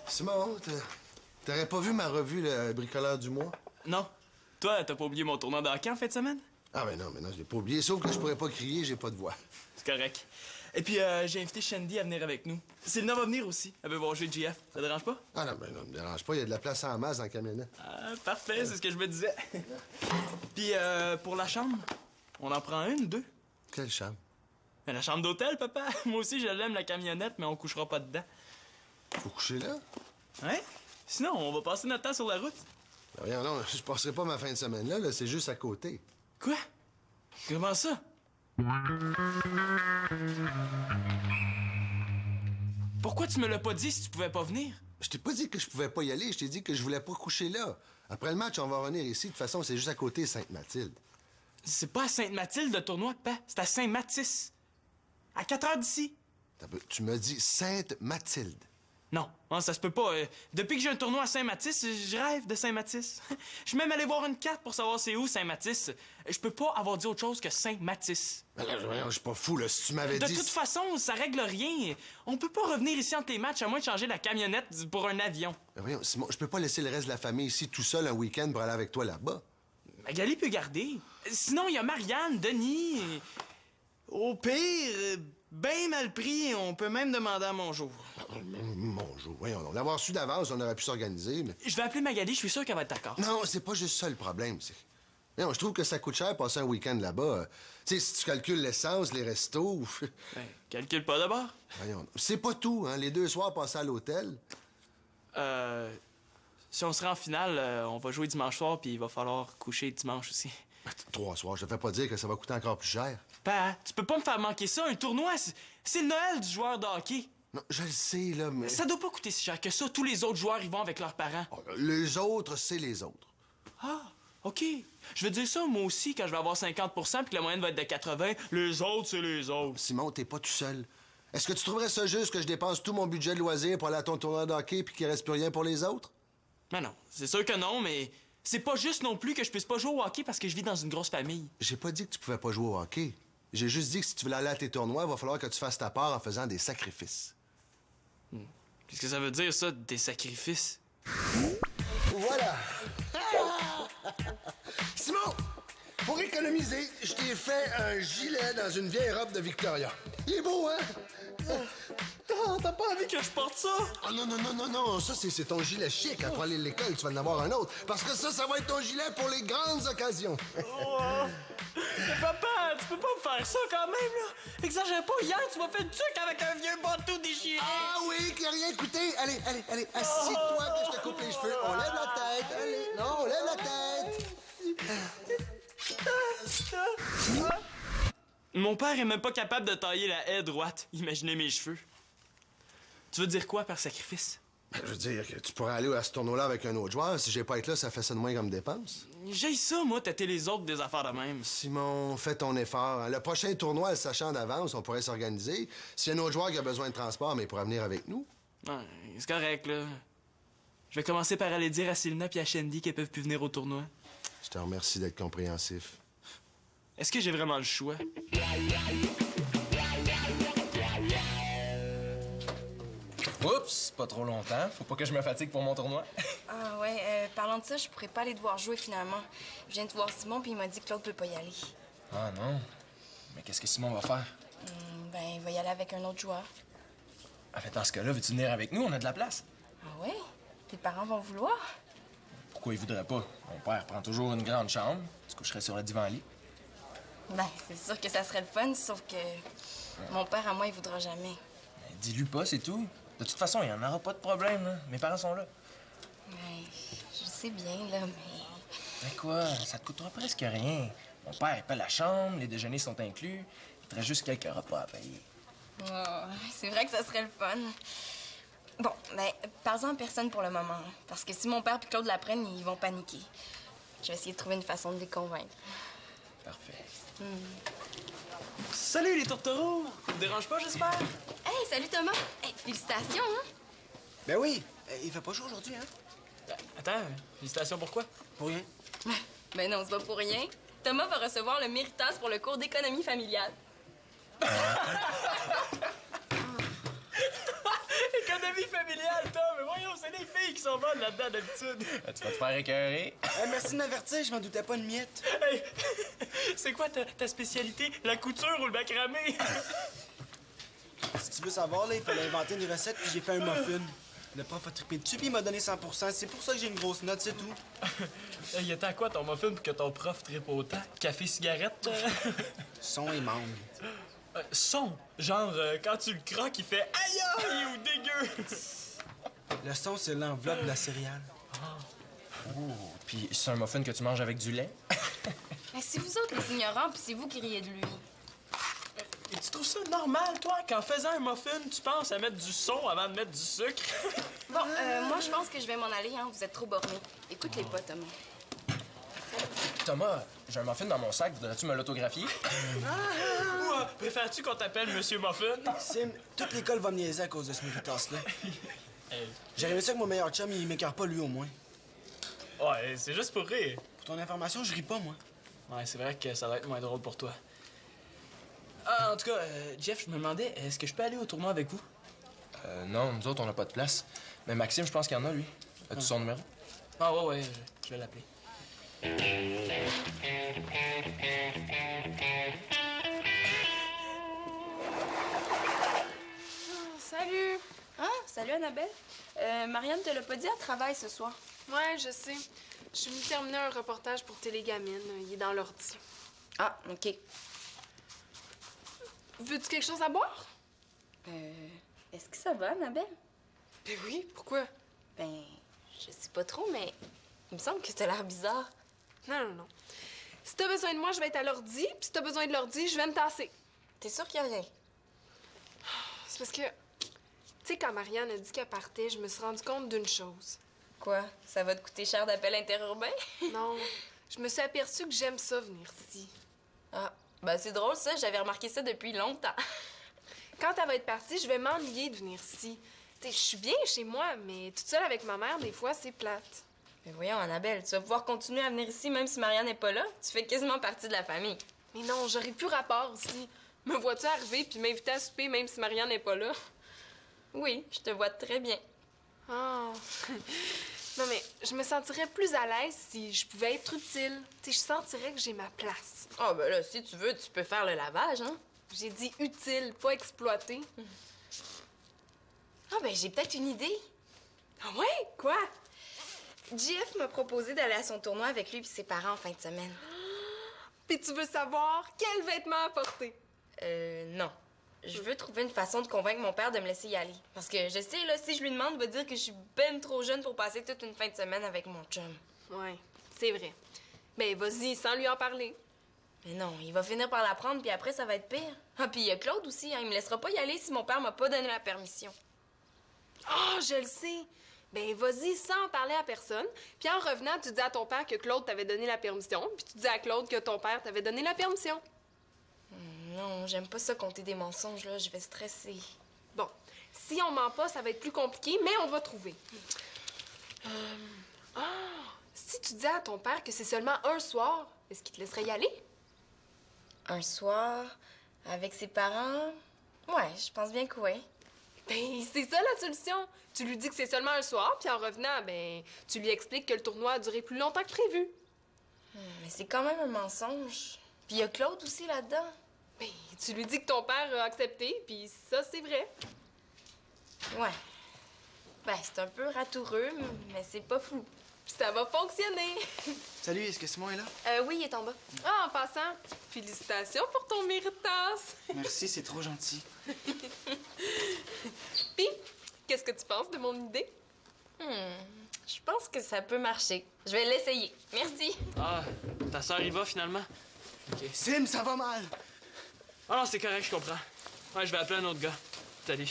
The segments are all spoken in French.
Simon, t'aurais pas vu ma revue, le bricoleur du mois? Non. Toi, t'as pas oublié mon tournoi de hockey en fin de semaine? Ah, ben non, je l'ai pas oublié. Sauf que je pourrais pas crier, j'ai pas de voix. C'est correct. Et puis, j'ai invité Shandy à venir avec nous. Célina va venir aussi. Elle veut voir jouer GF. Ça te dérange pas? Ah non, ben non, me dérange pas. Il y a de la place en masse dans la camionnette. Ah, parfait, c'est ce que je me disais. Puis, pour la chambre, on en prend une ou deux? Quelle chambre? Mais la chambre d'hôtel, papa. Moi aussi, je l'aime, la camionnette, mais on couchera pas dedans. Faut coucher là? Hein? Sinon, on va passer notre temps sur la route. Ben voyons, non, je passerai pas ma fin de semaine là, c'est juste à côté. Quoi? Comment ça? Pourquoi tu me l'as pas dit si tu pouvais pas venir? Je t'ai pas dit que je pouvais pas y aller, je t'ai dit que je voulais pas coucher là. Après le match, on va revenir ici. De toute façon, c'est juste à côté, Sainte-Mathilde. C'est pas à Sainte-Mathilde le tournoi, papa. C'est à Saint-Mathis. À 4 heures d'ici. Tu m'as dit Sainte-Mathilde. Non, ça se peut pas. Depuis que j'ai un tournoi à Saint-Mathis, je rêve de Saint-Mathis. Je suis même allé voir une carte pour savoir c'est où Saint-Mathis. Je peux pas avoir dit autre chose que Saint-Mathis. Ben là, je suis pas fou, là. Si tu m'avais dit... De toute façon, ça règle rien. On peut pas revenir ici entre les matchs à moins de changer la camionnette pour un avion. Ben voyons, Simon, je peux pas laisser le reste de la famille ici tout seul un week-end pour aller avec toi là-bas. Magali peut garder. Sinon, il y a Marianne, Denis. Au pire, ben mal pris, on peut même demander à mon jour. Mon jour, voyons. L'avoir su d'avance, on aurait pu s'organiser, mais... Je vais appeler Magali, je suis sûr qu'elle va être d'accord. Non, c'est pas juste ça le problème, c'est... Non, je trouve que ça coûte cher passer un week-end là-bas. Tu sais, si tu calcules l'essence, les restos... Ben, calcule pas d'abord. Voyons, c'est pas tout, hein. Les 2 soirs passés à l'hôtel. Si on se rend en finale, on va jouer dimanche soir, puis il va falloir coucher dimanche aussi. 3 soirs, je te fais pas dire que ça va coûter encore plus cher. Pa, tu peux pas me faire manquer ça. Un tournoi, c'est le Noël du joueur de hockey. Non, je le sais, là, mais... Ça doit pas coûter si cher que ça. Tous les autres joueurs, ils vont avec leurs parents. Oh, les autres, c'est les autres. Ah, OK. Je veux dire ça, moi aussi, quand je vais avoir 50 puis que la moyenne va être de 80. Les autres, c'est les autres. Simon, t'es pas tout seul. Est-ce que tu trouverais ça juste que je dépense tout mon budget de loisirs pour aller à ton tournoi de hockey puis qu'il reste plus rien pour les autres? Mais non, c'est sûr que non, mais c'est pas juste non plus que je puisse pas jouer au hockey parce que je vis dans une grosse famille. J'ai pas dit que tu pouvais pas jouer au hockey. J'ai juste dit que si tu veux aller à tes tournois, il va falloir que tu fasses ta part en faisant des sacrifices. Qu'est-ce que ça veut dire, ça, des sacrifices? Voilà! Simon, pour économiser, je t'ai fait un gilet dans une vieille robe de Victoria. Il est beau, hein? T'as pas envie que je porte ça? Ah non, ça c'est ton gilet chic. Pour aller à l'école, tu vas en avoir un autre. Parce que ça va être ton gilet pour les grandes occasions. Oh. Mais papa, tu peux pas me faire ça quand même, là. Exagère pas, hier, tu m'as fait tuc avec un vieux bateau déchiré. Ah oui, qui a rien coûté. Allez, assis-toi que je te coupe les cheveux. On lève la tête. Allez, non, on lève la tête. Mon père est même pas capable de tailler la haie droite. Imaginez mes cheveux. Tu veux dire quoi par sacrifice? Ben, je veux dire que tu pourrais aller à ce tournoi-là avec un autre joueur. Si j'ai pas été là, ça fait ça de moins comme dépense. J'ai ça, moi, tâter les autres des affaires de même. Simon, fais ton effort. Le prochain tournoi, sachant d'avance, on pourrait s'organiser. S'il y a un autre joueur qui a besoin de transport, mais il pourra venir avec nous. Ouais, c'est correct, là. Je vais commencer par aller dire à Célina puis à Shandy qu'elles peuvent plus venir au tournoi. Je te remercie d'être compréhensif. Est-ce que j'ai vraiment le choix? Oups, pas trop longtemps. Faut pas que je me fatigue pour mon tournoi. Ah ouais, parlant de ça, je pourrais pas aller te voir jouer finalement. Je viens de voir Simon puis il m'a dit que Claude peut pas y aller. Ah non. Mais qu'est-ce que Simon va faire? Ben, il va y aller avec un autre joueur. Ah, fait, dans ce cas-là, veux-tu venir avec nous? On a de la place. Ah ouais? Tes parents vont vouloir? Pourquoi ils voudraient pas? Mon père prend toujours une grande chambre. Tu coucherais sur le divan-lit. Ben, c'est sûr que ça serait le fun, sauf que mon père, à moi, il voudra jamais. Ben, dis-lui pas, c'est tout. De toute façon, il y en aura pas de problème, là. Mes parents sont là. Ben, je sais bien, là, mais... Ben quoi? Ça te coûtera presque rien. Mon père, il paie la chambre, les déjeuners sont inclus. Il te reste juste quelques repas à payer. Oh, c'est vrai que ça serait le fun. Bon, ben, parle-en à personne pour le moment. Parce que si mon père et Claude l'apprennent, ils vont paniquer. Je vais essayer de trouver une façon de les convaincre. Parfait. Salut, les tourtereaux! Ça te dérange pas, j'espère? Hey, salut Thomas! Hey, félicitations, hein? Ben oui, il fait pas chaud aujourd'hui, hein? Attends, félicitations pour quoi? Pour rien. Ben non, c'est pas pour rien. Thomas va recevoir le Méritas pour le cours d'économie familiale. Économie familiale, Tom! Mais voyons, c'est les filles qui sont bonnes là-dedans d'habitude. Tu vas te faire écœurer. Merci de m'avertir, je m'en doutais pas une miette. Hey, c'est quoi ta spécialité? La couture ou le macramé? Si tu veux savoir, là, il fallait inventer une recette, puis j'ai fait un muffin. Le prof a trippé dessus, puis il m'a donné 100 %. C'est pour ça que j'ai une grosse note, c'est tout. Il était à quoi ton muffin pour que ton prof trippe autant? Café, cigarette? Son et mangue. Son? Genre, quand tu le croques, il fait aïe aïe ou dégueu! Le son, c'est l'enveloppe de la céréale. Oh, puis c'est un muffin que tu manges avec du lait? Mais c'est vous autres les ignorants, puis c'est vous qui riez de lui. Et tu trouves ça normal, toi, qu'en faisant un muffin, tu penses à mettre du son avant de mettre du sucre? Bon, moi, je pense que je vais m'en aller, hein. Vous êtes trop bornés. Écoute-les pas, Thomas. Thomas, j'ai un muffin dans mon sac, voudrais-tu me l'autographier? Ou préfères-tu qu'on t'appelle Monsieur Muffin? Sim, toute l'école va me niaiser à cause de ce méritas-là. J'aurais aimé ça que mon meilleur chum, il m'écarte pas, lui, au moins. Ouais, c'est juste pour rire. Pour ton information, je ris pas, moi. Ouais, c'est vrai que ça va être moins drôle pour toi. Ah, en tout cas, Jeff, je me demandais, est-ce que je peux aller au tournoi avec vous? Non, nous autres, on n'a pas de place. Mais Maxime, je pense qu'il y en a, lui. As-tu son numéro? Ah ouais, je vais l'appeler. Salut! Ah, salut, Annabelle. Marianne te l'a pas dit, elle travaille ce soir. Ouais, je sais. Je suis venue terminer un reportage pour Télégamine. Il est dans l'ordi. Ah, OK. Veux-tu quelque chose à boire? Est-ce que ça va, Annabelle? Ben oui, pourquoi? Ben, je sais pas trop, mais il me semble que t'as l'air bizarre. Non. Si t'as besoin de moi, je vais être à l'ordi, puis si t'as besoin de l'ordi, je vais me tasser. T'es sûre qu'il y a rien? C'est parce que, tu sais, quand Marianne a dit qu'elle partait, je me suis rendu compte d'une chose. Quoi? Ça va te coûter cher d'appel interurbain? Non, je me suis aperçue que j'aime ça venir ici. Ah, ben c'est drôle, ça. J'avais remarqué ça depuis longtemps. Quand elle va être partie, je vais m'ennuyer de venir ici. Tu sais, je suis bien chez moi, mais toute seule avec ma mère, des fois, c'est plate. Mais voyons, Annabelle, tu vas pouvoir continuer à venir ici même si Marianne n'est pas là. Tu fais quasiment partie de la famille. Mais non, j'aurais plus rapport ici. Me vois-tu arriver puis m'inviter à souper même si Marianne n'est pas là? Oui, je te vois très bien. Oh. Non, mais je me sentirais plus à l'aise si je pouvais être utile. Tu sais, je sentirais que j'ai ma place. Ah, ben là, si tu veux, tu peux faire le lavage, hein? J'ai dit utile, pas exploité. Ah, ben j'ai peut-être une idée. Ah ouais? Quoi? Jeff m'a proposé d'aller à son tournoi avec lui et ses parents en fin de semaine. Puis tu veux savoir quels vêtements apporter? Non. Je veux trouver une façon de convaincre mon père de me laisser y aller. Parce que je sais, là, si je lui demande, il va dire que je suis ben trop jeune pour passer toute une fin de semaine avec mon chum. Ouais, c'est vrai. Ben, vas-y, sans lui en parler. Mais non, il va finir par l'apprendre, puis après, ça va être pire. Ah, puis il y a Claude aussi, hein, il me laissera pas y aller si mon père m'a pas donné la permission. Ah, je le sais. Ben, vas-y sans en parler à personne. Puis en revenant, tu dis à ton père que Claude t'avait donné la permission. Puis tu dis à Claude que ton père t'avait donné la permission. Non, j'aime pas ça compter des mensonges, là. Je vais stresser. Bon, si on ment pas, ça va être plus compliqué, mais on va trouver. Si tu dis à ton père que c'est seulement un soir, est-ce qu'il te laisserait y aller? Un soir, avec ses parents... Ouais, je pense bien que oui. Ben, c'est ça la solution. Tu lui dis que c'est seulement un soir, puis en revenant, ben, tu lui expliques que le tournoi a duré plus longtemps que prévu. Mais c'est quand même un mensonge. Puis il y a Claude aussi là-dedans. Ben, tu lui dis que ton père a accepté, puis ça, c'est vrai. Ouais. Ben, c'est un peu ratoureux, mais c'est pas flou. Puis ça va fonctionner. Salut, est-ce que Simon est là? Oui, il est en bas. Ah, en passant, félicitations pour ton méritas. Merci, c'est trop gentil. Puis, qu'est-ce que tu penses de mon idée? Je pense que ça peut marcher. Je vais l'essayer. Merci. Ah, ta sœur y va finalement? Sim, ça va mal! Ah non, c'est correct, je comprends. Ouais, je vais appeler un autre gars. Salut.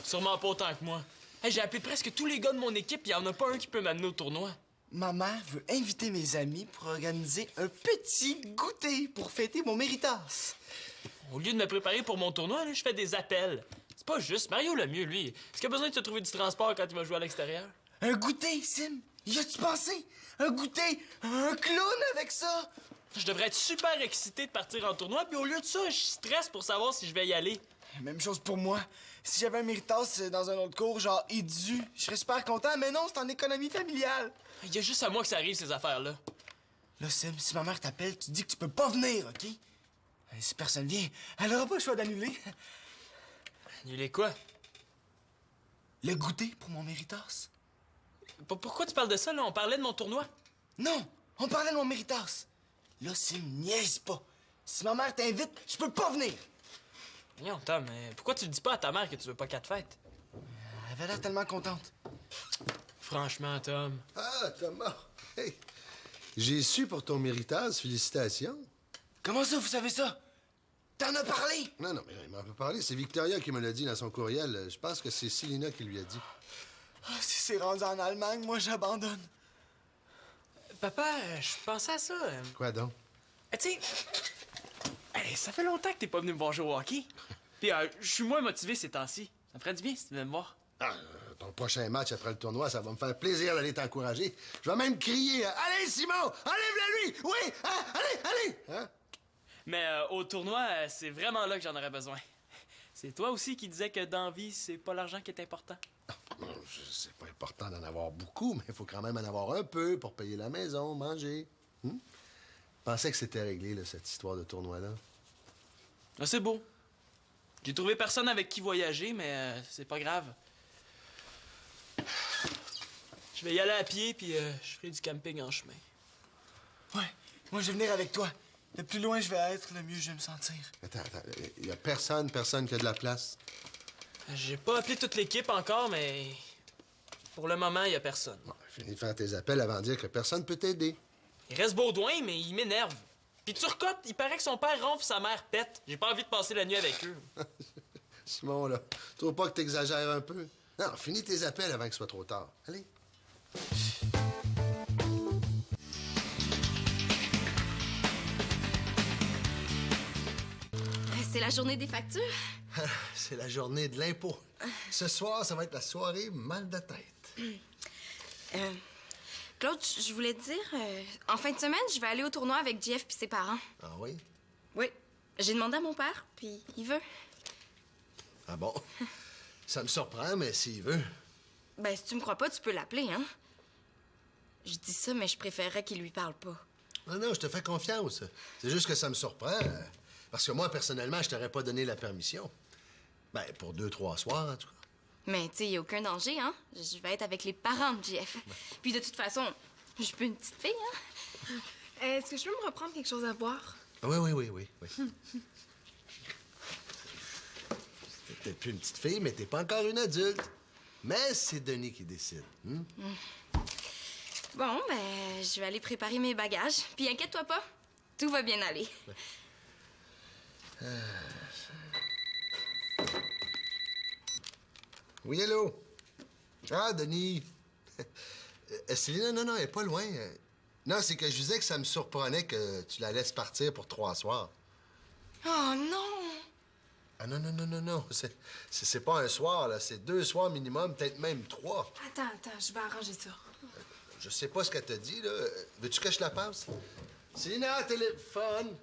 Sûrement pas autant que moi. Hey, j'ai appelé presque tous les gars de mon équipe, il y en a pas un qui peut m'amener au tournoi. Ma mère veut inviter mes amis pour organiser un petit goûter pour fêter mon méritas. Au lieu de me préparer pour mon tournoi, là, je fais des appels. C'est pas juste. Mario le mieux, lui. Est-ce qu'il a besoin de se trouver du transport quand il va jouer à l'extérieur? Un goûter, Sim! Y a-tu pensé? Un goûter! Un clown avec ça! Je devrais être super excité de partir en tournoi, puis au lieu de ça, je stresse pour savoir si je vais y aller. Même chose pour moi. Si j'avais un méritas dans un autre cours, genre édu, je serais super content, mais non, c'est en économie familiale. Il y a juste à moi que ça arrive, ces affaires-là. Là, Sim, si ma mère t'appelle, tu dis que tu peux pas venir, OK? Si personne vient, elle aura pas le choix d'annuler. Annuler quoi? Le goûter pour mon méritas. Pourquoi tu parles de ça, là? On parlait de mon tournoi. Non, on parlait de mon méritas. Là, Sim, niaise pas. Si ma mère t'invite, tu peux pas venir. Non, Tom, pourquoi tu le dis pas à ta mère que tu veux pas qu'elle te fête? Elle avait l'air tellement contente. Franchement, Tom. Ah, Thomas! Hey! J'ai su pour ton méritage, félicitations. Comment ça, vous savez ça? T'en as parlé? Non, non, mais il m'en peut parler. C'est Victoria qui me l'a dit dans son courriel. Je pense que c'est Célina qui lui a dit. Ah, si c'est rendu en Allemagne, moi, j'abandonne. Papa, je pensais à ça. Quoi donc? Tu sais, ça fait longtemps que t'es pas venu me voir jouer au hockey. Puis je suis moins motivé ces temps-ci. Ça me ferait du bien si tu venais me voir. Ah, ton prochain match après le tournoi, ça va me faire plaisir d'aller t'encourager. Je vais même crier Allez, Simon! Enlève-le lui! Oui! Ah, allez! Hein? Mais au tournoi, c'est vraiment là que j'en aurais besoin. C'est toi aussi qui disais que dans la vie, c'est pas l'argent qui est important. C'est pas important d'en avoir beaucoup, mais il faut quand même en avoir un peu pour payer la maison, manger. Je pensais que c'était réglé, là, cette histoire de tournoi-là. Ah, c'est beau. J'ai trouvé personne avec qui voyager, mais c'est pas grave. Je vais y aller à pied, puis je ferai du camping en chemin. Ouais, moi, je vais venir avec toi. Le plus loin je vais être, le mieux je vais me sentir. Attends, il y a personne qui a de la place. J'ai pas appelé toute l'équipe encore, mais pour le moment, y a personne. Bon, finis de faire tes appels avant de dire que personne peut t'aider. Il reste Baudouin, mais il m'énerve. Puis Turcotte, il paraît que son père ronfle, sa mère pète. J'ai pas envie de passer la nuit avec eux. Simon, là, trouve pas que t'exagères un peu? Non, finis tes appels avant qu'il soit trop tard. Allez. C'est la journée des factures. C'est la journée de l'impôt. Ce soir, ça va être la soirée mal de tête. Claude, je voulais te dire, en fin de semaine, je vais aller au tournoi avec Jeff puis ses parents. Ah oui? Oui. J'ai demandé à mon père, puis il veut. Ah bon? Ça me surprend, mais s'il veut. Ben, si tu me crois pas, tu peux l'appeler, hein? Je dis ça, mais je préférerais qu'il lui parle pas. Non, non, je te fais confiance. C'est juste que ça me surprend. Parce que moi, personnellement, je t'aurais pas donné la permission. Ben, pour 2-3 soirs, en tout cas. Mais, tu sais, y a aucun danger, hein? Je vais être avec les parents de Jeff. Puis, de toute façon, je suis plus une petite fille, hein? Est-ce que je peux me reprendre quelque chose à boire? Oui. T'es peut-être plus une petite fille, mais t'es pas encore une adulte. Mais c'est Denis qui décide. Bon, ben, je vais aller préparer mes bagages. Puis, inquiète-toi pas, tout va bien aller. Oui, allô? Ah, Denis. Célina, non, elle est pas loin. Non, c'est que je disais que ça me surprenait que tu la laisses partir pour 3 soirs. Oh non! Ah non. C'est pas un soir, là. C'est 2 soirs minimum, peut-être même 3. Attends, je vais arranger ça. Je sais pas ce qu'elle t'a dit, là. Veux-tu que je la passe? Célina, téléphone.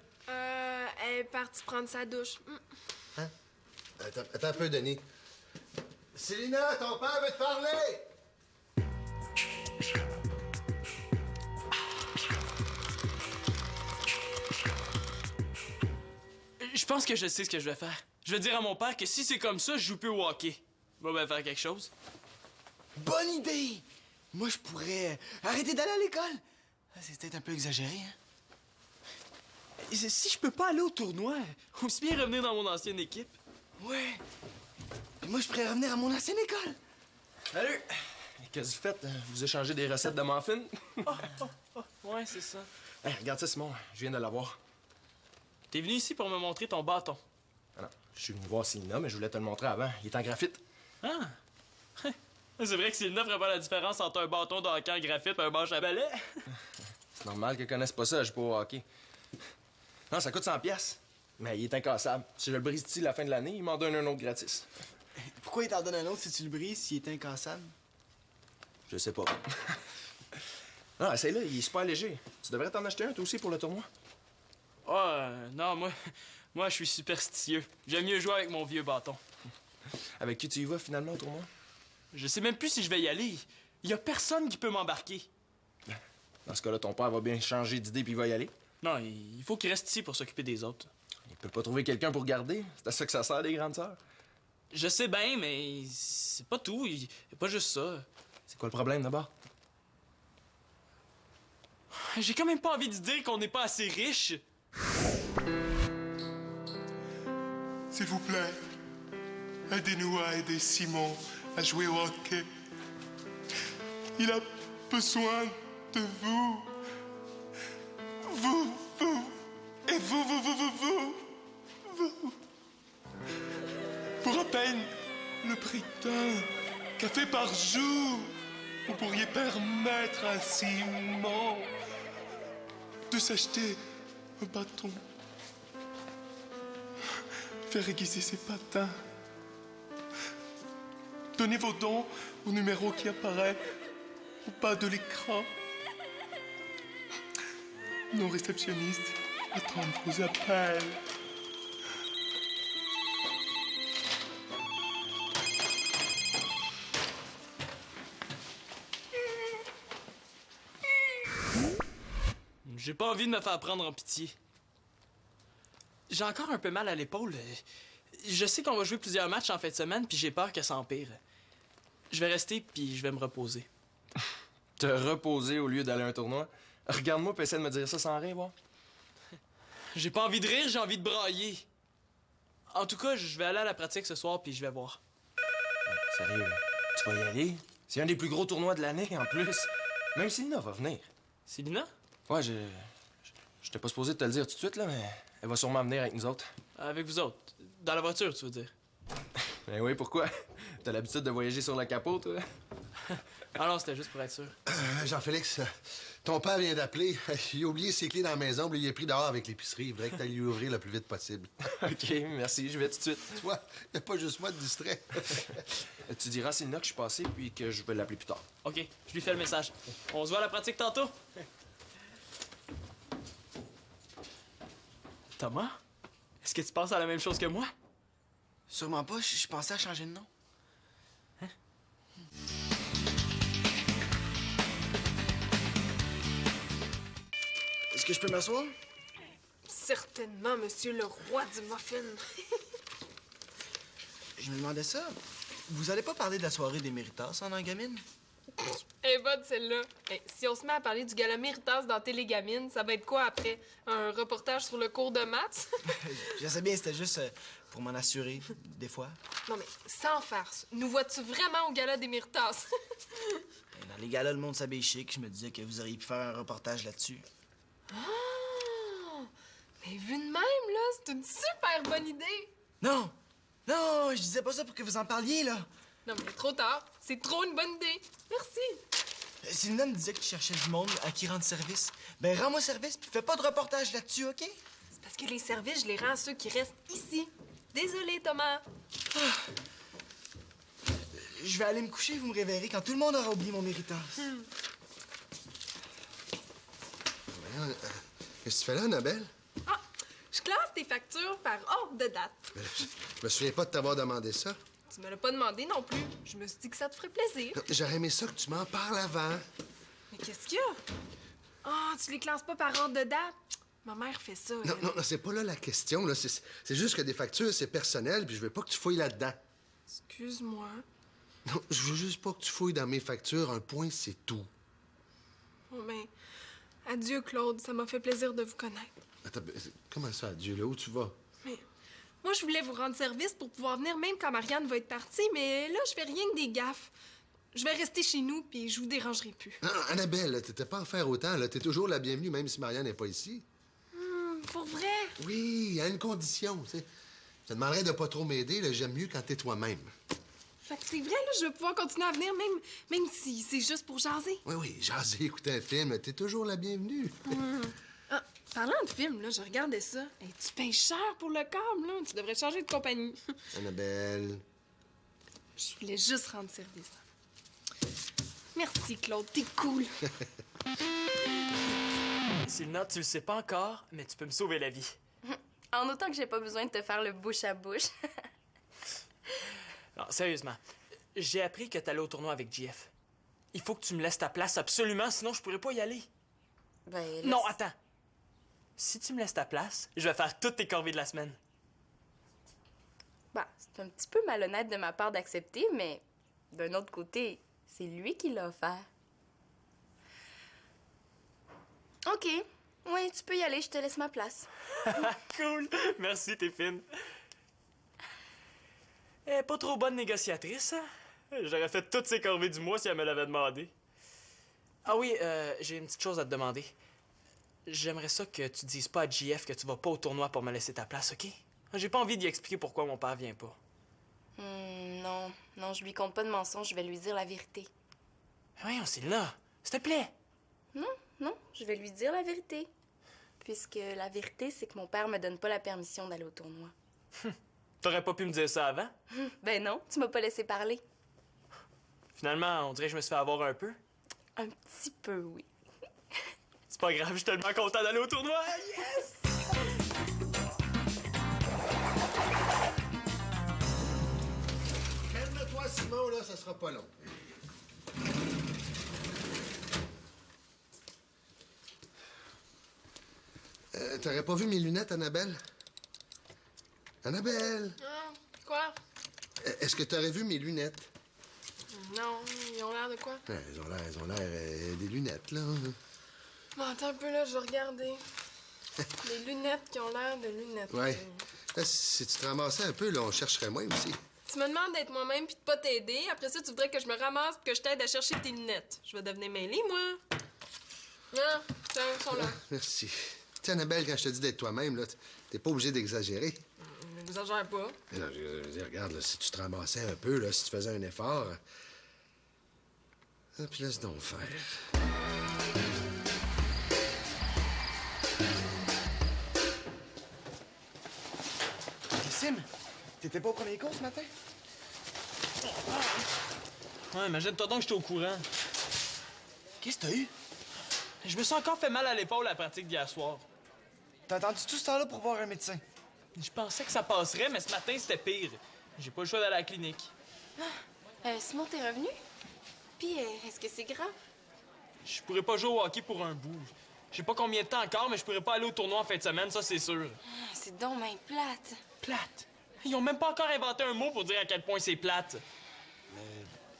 Elle est partie prendre sa douche. Hein? Attends un peu, Denis. Célina, ton père veut te parler! Je pense que je sais ce que je vais faire. Je vais dire à mon père que si c'est comme ça, je joue plus au hockey. Il va bien faire quelque chose. Bonne idée! Moi, je pourrais arrêter d'aller à l'école. C'est peut-être un peu exagéré, hein? Si je peux pas aller au tournoi, aussi bien revenir dans mon ancienne équipe. Ouais. Puis moi, je pourrais revenir à mon ancienne école. Salut! Qu'est-ce que vous faites? Vous échangez des recettes de muffins? Ouais, c'est ça. Hey, regarde ça, Simon. Je viens de l'avoir. T'es venu ici pour me montrer ton bâton. Ah non, je suis venu voir Célina, mais je voulais te le montrer avant. Il est en graphite. Ah! C'est vrai que Célina ferait pas la différence entre un bâton de hockey en graphite et un manche à balai. C'est normal qu'elle connaisse pas ça, je joue pas au hockey. Non, ça coûte 100$. Mais il est incassable. Si je le brise d'ici la fin de l'année, il m'en donne un autre gratis. Pourquoi il t'en donne un autre si tu le brises, s'il est incassable? Je sais pas. Non, essaye-le, il est super léger. Tu devrais t'en acheter un, toi aussi, pour le tournoi. Non, moi, je suis superstitieux. J'aime mieux jouer avec mon vieux bâton. Avec qui tu y vas, finalement, au tournoi? Je sais même plus si je vais y aller. Il y a personne qui peut m'embarquer. Dans ce cas-là, ton père va bien changer d'idée puis il va y aller. Non, il faut qu'il reste ici pour s'occuper des autres. Il peut pas trouver quelqu'un pour garder. C'est à ça que ça sert, les grandes sœurs. Je sais bien, mais c'est pas tout. Il y a pas juste ça. C'est quoi le problème, d'abord? J'ai quand même pas envie de dire qu'on n'est pas assez riche. S'il vous plaît, aidez-nous à aider Simon à jouer au hockey. Il a besoin de vous. Vous. Et vous. Pour à peine le prix d'un café par jour, vous pourriez permettre à Simon de s'acheter un bâton. Faire aiguiser ses patins. Donnez vos dons au numéro qui apparaît au bas de l'écran. Nos réceptionnistes attendent vos appels. J'ai pas envie de me faire prendre en pitié. J'ai encore un peu mal à l'épaule. Je sais qu'on va jouer plusieurs matchs en fin de semaine, puis j'ai peur que ça empire. Je vais rester, puis je vais me reposer. Te reposer au lieu d'aller à un tournoi? Regarde-moi puis essaie de me dire ça sans rire, voir. J'ai pas envie de rire, j'ai envie de brailler. En tout cas, je vais aller à la pratique ce soir, puis je vais voir. Sérieux, tu vas y aller? C'est un des plus gros tournois de l'année, en plus. Même Célina va venir. Célina? Ouais, j'étais pas supposé te le dire tout de suite, là, mais elle va sûrement venir avec nous autres. Avec vous autres. Dans la voiture, tu veux dire? Ben oui, pourquoi? T'as l'habitude de voyager sur la capot, toi? Ah non, c'était juste pour être sûr. Jean-Félix, ton père vient d'appeler. Il a oublié ses clés dans la maison, puis il est pris dehors avec l'épicerie. Il voudrait que tu ailles lui ouvrir le plus vite possible. OK, merci, je vais tout de suite. Tu vois, il n'y a pas juste moi de distrait. Tu diras à Célina que je suis passé puis que je vais l'appeler plus tard. OK, je lui fais le message. On se voit à la pratique tantôt. Thomas? Est-ce que tu penses à la même chose que moi? Sûrement pas, je pensais à changer de nom. Est-ce que je peux m'asseoir? Certainement, monsieur le roi du muffin. Je me demandais ça. Vous allez pas parler de la soirée des Méritas en Engamine? Eh bonne celle-là. Hey, si on se met à parler du gala Méritas dans Télégamine, ça va être quoi après? Un reportage sur le cours de maths? Je sais bien, c'était juste pour m'en assurer, des fois. Non mais, sans farce, nous vois-tu vraiment au gala des Méritas? Dans les galas, le monde s'habille chic. Je me disais que vous auriez pu faire un reportage là-dessus. Ah! Mais vu de même, là, c'est une super bonne idée! Non! Non, je disais pas ça pour que vous en parliez, là. Non mais trop tard, c'est trop une bonne idée. Merci. Célina me disait que tu cherchais du monde à qui rendre service. Ben, rends-moi service, puis fais pas de reportage là-dessus, OK? C'est parce que les services, je les rends à ceux qui restent ici. Désolé, Thomas. Je vais aller me coucher, vous me réveillerez quand tout le monde aura oublié mon Méritas. Qu'est-ce que tu fais là, Annabelle? Ah, je classe tes factures par ordre de date. Ben, je me souviens pas de t'avoir demandé ça. Tu me l'as pas demandé non plus. Je me suis dit que ça te ferait plaisir. J'aurais aimé ça que tu m'en parles avant. Mais qu'est-ce qu'il y a? Ah, tu les classes pas par ordre de date? Ma mère fait ça. Non, elle. non, c'est pas là la question. Là. C'est juste que des factures, c'est personnel, puis je veux pas que tu fouilles là-dedans. Excuse-moi. Non, je veux juste pas que tu fouilles dans mes factures. Un point, c'est tout. Oh, ben, adieu, Claude. Ça m'a fait plaisir de vous connaître. Attends, comment ça, adieu, là? Où tu vas? Mais moi, je voulais vous rendre service pour pouvoir venir même quand Marianne va être partie, mais là, je fais rien que des gaffes. Je vais rester chez nous, puis je vous dérangerai plus. Non, Annabelle, t'étais pas à faire autant. Là. T'es toujours la bienvenue, même si Marianne n'est pas ici. Pour vrai? Oui, à une condition, tu sais. Je te demanderais de pas trop m'aider. Là. J'aime mieux quand t'es toi-même. Fait que c'est vrai, là, je vais pouvoir continuer à venir, même si c'est juste pour jaser. Oui, jaser, écouter un film. T'es toujours la bienvenue. Ah, parlant de film, là, je regardais ça. Hey, tu payes cher pour le câble, là. Tu devrais changer de compagnie. Annabelle, Je voulais juste rendre service. Merci, Claude, t'es cool. Sylvina, tu le sais pas encore, mais tu peux me sauver la vie. En autant que j'ai pas besoin de te faire le bouche à bouche. Non, sérieusement, j'ai appris que t'allais au tournoi avec JF. Il faut que tu me laisses ta place absolument, sinon je pourrais pas y aller. Ben, laisse- Non, attends. Si tu me laisses ta place, je vais faire toutes tes corvées de la semaine. Bah, c'est un petit peu malhonnête de ma part d'accepter, mais d'un autre côté, c'est lui qui l'a offert. OK. Oui, tu peux y aller, je te laisse ma place. Cool! Merci, t'es fine. Elle est pas trop bonne négociatrice, hein? J'aurais fait toutes ses corvées du mois si elle me l'avait demandé. Ah oui, j'ai une petite chose à te demander. J'aimerais ça que tu dises pas à JF que tu vas pas au tournoi pour me laisser ta place, OK? J'ai pas envie d'y expliquer pourquoi mon père vient pas. Non. Non, je lui compte pas de mensonges, je vais lui dire la vérité. Mais voyons, c'est là. S'il te plaît. Non, je vais lui dire la vérité. Puisque la vérité, c'est que mon père me donne pas la permission d'aller au tournoi. T'aurais pas pu me dire ça avant? Ben non, tu m'as pas laissé parler. Finalement, on dirait que je me suis fait avoir un peu. Un petit peu, oui. C'est pas grave, je suis tellement content d'aller au tournoi. Yes! Calme-toi, Simon, là, ça sera pas long. T'aurais pas vu mes lunettes, Annabelle? Annabelle! Ah, quoi? Est-ce que t'aurais vu mes lunettes? Non, ils ont l'air de quoi? Elles ont l'air des lunettes, là. Bon, attends un peu, là, je vais regarder. Les lunettes qui ont l'air de lunettes. Ouais. Là, si tu te ramassais un peu, là, on chercherait moins aussi. Tu me demandes d'être moi-même puis de pas t'aider. Après ça, tu voudrais que je me ramasse puis que je t'aide à chercher tes lunettes. Je vais devenir mêlée, moi. Non, tiens, ils sont là. Merci. Tu sais, Annabelle, quand je te dis d'être toi-même, là, t'es pas obligé d'exagérer. N'exagère pas. Mais non, je veux dire, regarde, là, si tu te ramassais un peu, là, si tu faisais un effort... Ah, puis laisse donc faire. Sim, t'étais pas au premier cours ce matin? Ouais, imagine-toi donc que j'étais au courant. Qu'est-ce que t'as eu? Je me suis encore fait mal à l'épaule à la pratique d'hier soir. T'as attendu tout ce temps-là pour voir un médecin? Je pensais que ça passerait, mais ce matin, c'était pire. J'ai pas le choix d'aller à la clinique. Simon, t'es revenu? Puis, est-ce que c'est grave? Je pourrais pas jouer au hockey pour un bout. Je sais pas combien de temps encore, mais je pourrais pas aller au tournoi en fin de semaine, ça c'est sûr. C'est donc bien plate. Plate? Ils ont même pas encore inventé un mot pour dire à quel point c'est plate.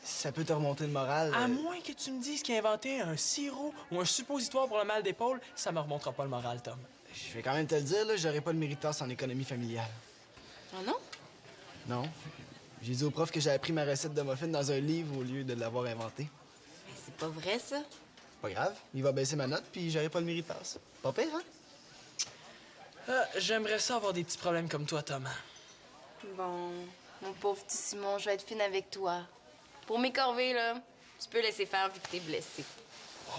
Ça peut te remonter le moral. À moins que tu me dises qu'il a inventé un sirop ou un suppositoire pour le mal d'épaule, ça me remontera pas le moral, Tom. Je vais quand même te le dire, là, j'aurais pas le méritas en économie familiale. Ah non? Non. J'ai dit au prof que j'avais appris ma recette de muffin dans un livre au lieu de l'avoir inventée. Mais c'est pas vrai, ça. Pas grave, il va baisser ma note, puis j'aurai pas le méritas. Pas pire, hein? J'aimerais ça avoir des petits problèmes comme toi, Tom. Bon, mon pauvre petit Simon, je vais être fine avec toi. Pour mes corvées, là, tu peux laisser faire vu que t'es blessé.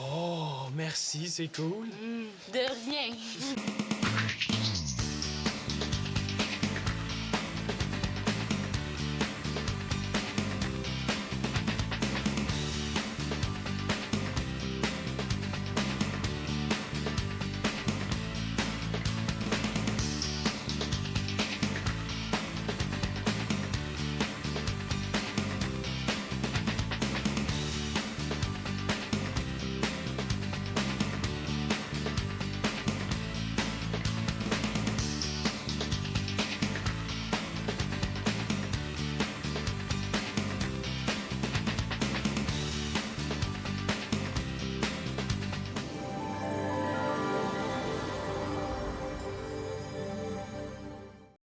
Oh, merci, c'est cool. De rien.